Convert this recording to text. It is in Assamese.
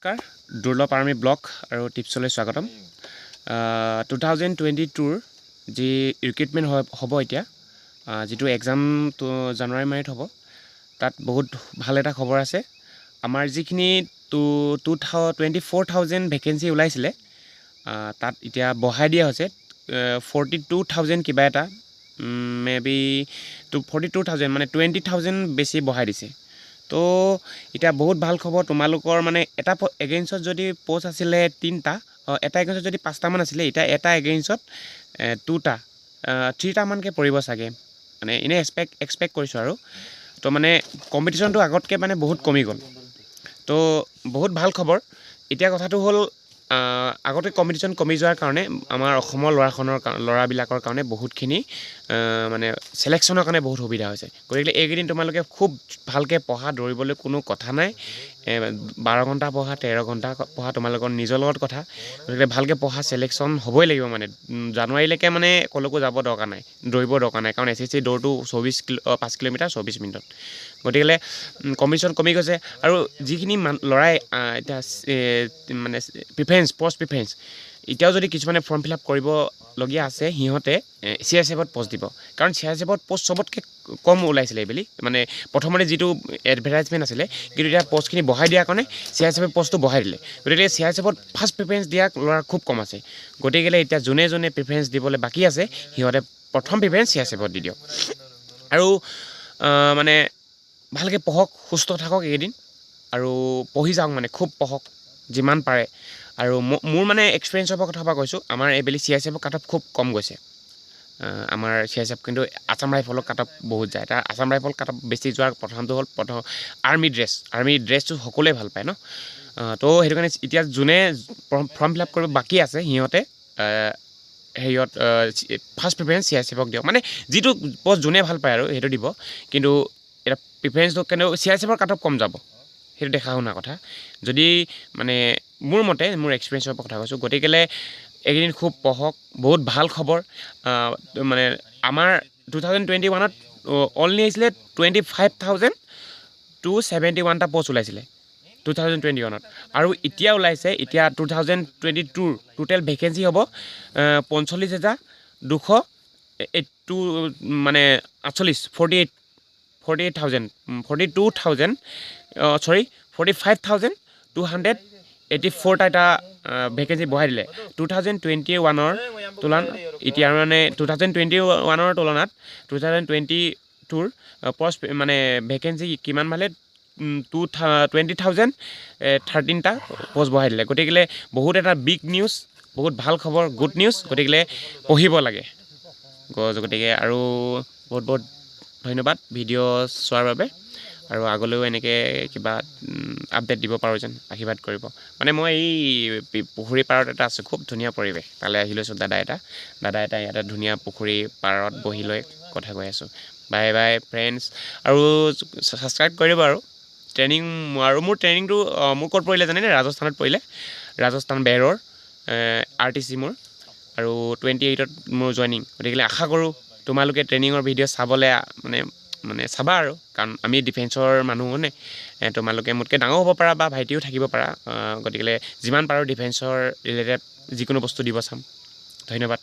নমস্কাৰ দুৰ্লভ আৰ্মি ব্লগ আৰু টিপছলৈ স্বাগতম 2022 যি ৰিক্ৰুটমেণ্ট হ'ব এতিয়া যিটো এক্সাম জানুৱাৰী মাহত হ'ব তাত বহুত ভাল এটা খবৰ আছে আমাৰ যিখিনি 24,000 ভেকেন্সি ওলাইছিলে তাত এতিয়া বঢ়াই দিয়া হৈছে 42,000 কিবা এটা মেবি 42,000 মানে 20,000 বেছি বঢ়াই দিছে তো এটা বহুত ভাল খবৰ তোমালোকৰ মানে এটা এগেইনষ্টত যদি পোষ্ট আছিলে 3টা এটা এগেইনষ্টত যদি 5টা মান আছিলে এটা এটা এগেইনষ্টত 2টা 3টা মানকে পৰিব চাগে মানে ইনে এক্সপেক্ট কৰিছো আৰু তো মানে কম্পিটিশনটো আগতকে মানে বহুত কমি গ'ল তো বহুত ভাল খবৰ এতিয়া কথাটো হ'ল আগতে কম্পিটিশন কমি যোৱাৰ কাৰণে আমাৰ অসমৰ ল'ৰাবিলাকৰ কাৰণে বহুতখিনি মানে সিলেকশনৰ কাৰণে বহুত সুবিধা হৈছে গতিকে এইকেইদিন তোমালোকে খুব ভালকৈ পঢ়া দৌৰিবলৈ কোনো কথা নাই 12 ঘণ্টা পঢ়া 13 ঘণ্টা পঢ়া তোমালোকৰ নিজৰ লগত কথা গতিকে ভালকৈ পঢ়া সিলেকশন হ'বই লাগিব মানে জানুৱাৰীলৈকে মানে কলৈকো যাব দৰকাৰ নাই দৌৰিব দৰকাৰ নাই কাৰণ SSC দৌৰটো 5 কিলোমিটাৰ 24 মিনিটত গতিকে কম্পিটিশন কমি গৈছে আৰু যিখিনি ল'ৰাই এতিয়া মানে পোষ্ট প্ৰিফাৰেঞ্চ এতিয়াও যদি কিছুমানে ফৰ্ম ফিল আপ কৰিবলগীয়া আছে সিহঁতে CSFত পোষ্ট দিব কাৰণ CSFত পোষ্ট চবতকৈ কম ওলাইছিলে এইবেলি মানে প্ৰথমতে যিটো এডভাৰটাইজমেণ্ট আছিলে কিন্তু এতিয়া পোষ্টখিনি বঢ়াই দিয়াৰ কাৰণে CSF পোষ্টটো বঢ়াই দিলে গতিকে CSFত ফাৰ্ষ্ট প্ৰিফাৰেঞ্চ দিয়া ল'ৰা খুব কম আছে গতিকে এতিয়া যোনে প্ৰিফাৰেঞ্চ দিবলৈ বাকী আছে সিহঁতে প্ৰথম প্ৰিফাৰেঞ্চ CSFত দি দিয়ক আৰু মানে ভালকৈ পঢ়ক সুস্থ থাকক এইকেইদিন আৰু পঢ়ি যাওক মানে খুব পঢ়ক যিমান পাৰে আৰু মোৰ মানে এক্সপিৰিয়েঞ্চৰ কথা কৈছোঁ আমাৰ এইবেলি CSF কাট অফ খুব কম গৈছে আমাৰ CSF কিন্তু আছাম ৰাইফলৰ কাট অফ বহুত যায় তাৰ আছাম ৰাইফল কাট অফ বেছি যোৱাৰ প্ৰথমটো হ'ল আৰ্মি ড্ৰেছটো সকলোৱে ভাল পায় ন তো সেইটো কাৰণে এতিয়া যোনে ফৰ্ম ফিল আপ কৰিব বাকী আছে সিহঁতে হেৰিয়ত ফাৰ্ষ্ট প্ৰিফাৰেঞ্চ CSFক দিয়ক মানে যিটো পোষ্ট যোনে ভাল পায় আৰু সেইটো দিব কিন্তু এটা প্ৰিফাৰেঞ্চটো কিন্তু CSFৰ কাট অফ কম যাব সেইটো দেখা শুনা কথা যদি মানে মোৰ মতে মোৰ এক্সপিৰিয়েঞ্চৰ কথা কৈছোঁ গতিকে এইকেইদিন খুব পঢ়ক বহুত ভাল খবৰ মানে আমাৰ 2021ত অনলি আহিছিলে 25,271টা পোষ্ট ওলাইছিলে 2021ত আৰু এতিয়া ওলাইছে এতিয়া 2022 টোটেল ভেকেঞ্চি হ'ব 45,200 মানে 45,284টা এটা ভেকেঞ্চি বঢ়াই দিলে 2021ৰ তুলনাত এতিয়া মানে 2021ৰ তুলনাত 2022ৰ পোষ্ট মানে ভেকেঞ্চি কিমান মানে 20,013টা পোষ্ট বঢ়াই দিলে গতিকে বহুত এটা বিগ নিউজ বহুত ভাল খবৰ গুড নিউজ গতিকে পঢ়িব লাগে গতিকে আৰু বহুত ধন্যবাদ ভিডিঅ' চোৱাৰ বাবে আৰু আগলৈও এনেকৈ কিবা আপডেট দিব পাৰোঁ যেন আশীৰ্বাদ কৰিব মানে মই এই পুখুৰী পাৰত এটা আছে খুব ধুনীয়া পৰিৱেশ তালৈ আহি লৈছোঁ দাদা এটা ইয়াতে ধুনীয়া পুখুৰী পাৰত বহি লৈ কথা কৈ আছোঁ বাই বাই ফ্ৰেণ্ডছ আৰু ছাবস্ক্ৰাইব কৰিব আৰু ট্ৰেইনিং আৰু মোৰ ট্ৰেইনিংটো মোৰ ক'ত পৰিলে জানেনে ৰাজস্থানত পৰিলে ৰাজস্থান বেৰৰ RTC মোৰ আৰু 28ত মোৰ জইনিং গতিকে আশা কৰোঁ তোমালোকে ট্ৰেইনিঙৰ ভিডিঅ' চাবলৈ মানে চাবা আৰু কাৰণ আমি ডিফেন্সৰ মানুহ নে তোমালোকে মোতকৈ ডাঙৰ হ'ব পাৰা বা ভাইটিও থাকিব পাৰা গতিকে যিমান পাৰোঁ ডিফেন্সৰ ৰিলেটেড যিকোনো বস্তু দিব চাম ধন্যবাদ